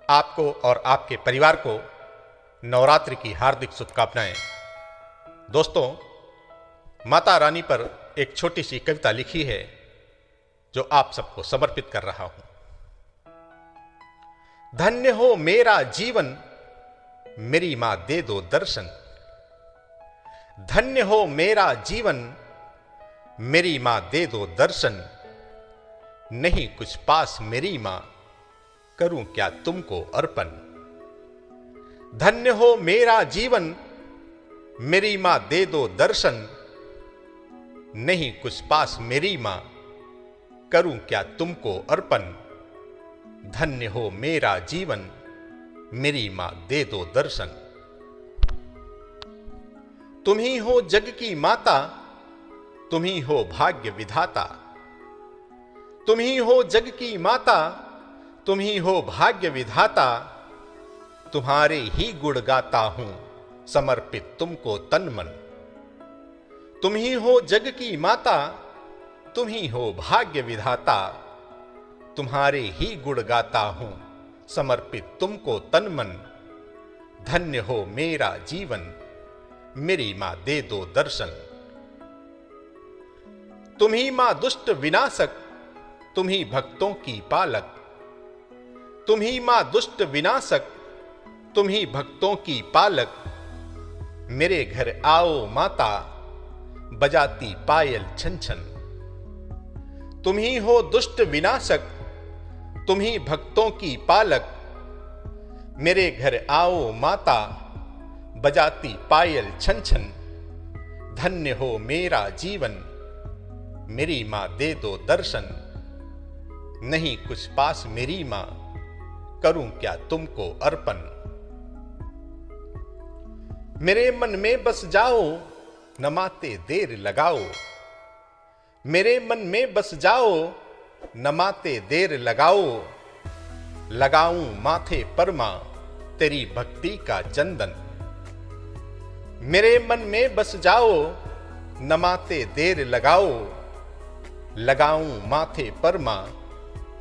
आपको और आपके परिवार को नवरात्रि की हार्दिक शुभकामनाएं। दोस्तों, माता रानी पर एक छोटी सी कविता लिखी है जो आप सबको समर्पित कर रहा हूं। धन्य हो मेरा जीवन, मेरी मां दे दो दर्शन। धन्य हो मेरा जीवन, मेरी मां दे दो दर्शन। नहीं कुछ पास मेरी मां, करूं क्या तुमको अर्पण। धन्य हो मेरा जीवन, मेरी मां दे दो दर्शन। नहीं कुछ पास मेरी मां, करूं क्या तुमको अर्पण। धन्य हो मेरा जीवन, मेरी मां दे दो दर्शन। तुम ही हो जग की माता, तुम ही हो भाग्य विधाता। तुम ही हो जग की माता, तुम ही हो भाग्य विधाता। तुम्हारे ही गुण गाता हूं, समर्पित तुमको तन मन। तुम ही हो जग की माता, तुम ही हो भाग्य विधाता। तुम्हारे ही गुण गाता हूं, समर्पित तुमको तन मन। धन्य हो मेरा जीवन, मेरी मां दे दो दर्शन। तुम ही मां दुष्ट विनाशक, तुम ही भक्तों की पालक। तुम ही मां दुष्ट विनाशक, तुम ही भक्तों की पालक। मेरे घर आओ माता, बजाती पायल छन छन। तुम ही हो दुष्ट विनाशक, तुम ही भक्तों की पालक। मेरे घर आओ माता, बजाती पायल छन छन। धन्य हो मेरा जीवन, मेरी मां दे दो दर्शन। नहीं कुछ पास मेरी मां, करूं क्या तुमको अर्पण। मेरे मन में बस जाओ, नमाते देर लगाओ। मेरे मन में बस जाओ, नमाते देर लगाओ। लगाऊं माथे पर मां, तेरी भक्ति का चंदन। मेरे मन में बस जाओ, नमाते देर लगाओ। लगाऊं माथे पर मां,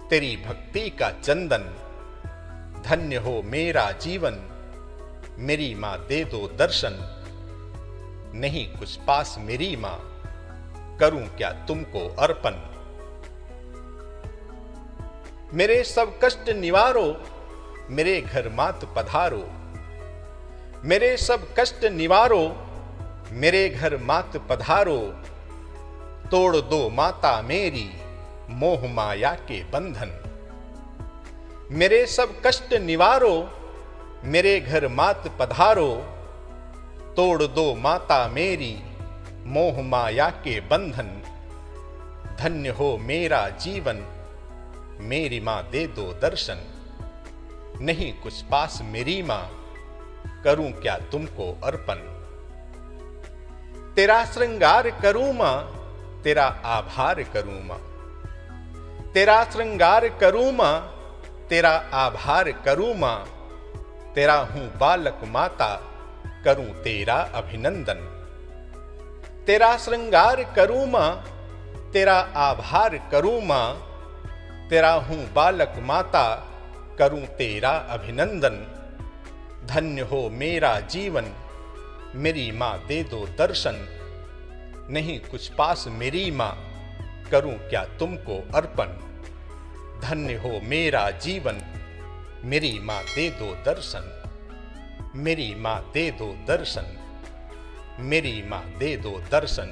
तेरी भक्ति का चंदन। धन्य हो मेरा जीवन, मेरी मां दे दो दर्शन। नहीं कुछ पास मेरी मां, करूं क्या तुमको अर्पण। मेरे सब कष्ट निवारो, मेरे घर मात पधारो। मेरे सब कष्ट निवारो, मेरे घर मात पधारो। तोड़ दो माता मेरी, मोह माया के बंधन। मेरे सब कष्ट निवारो, मेरे घर मात पधारो। तोड़ दो माता मेरी, मोह माया के बंधन। धन्य हो मेरा जीवन, मेरी मां दे दो दर्शन। नहीं कुछ पास मेरी मां, करूं क्या तुमको अर्पण। तेरा श्रृंगार करूं मां, तेरा आभार करूं मां। तेरा श्रृंगार करूं मां, तेरा आभार करूं मां। तेरा हूं बालक माता, करूं तेरा अभिनंदन। तेरा श्रृंगार करूं मां, तेरा आभार करूं मां। तेरा हूं बालक माता, करूं तेरा अभिनंदन। धन्य हो मेरा जीवन, मेरी मां दे दो दर्शन। नहीं कुछ पास मेरी मां, करूं क्या तुमको अर्पण। धन्य हो मेरा जीवन, मेरी मां दे दो दर्शन। मेरी मां दे दो दर्शन, मेरी मां दे दो दर्शन।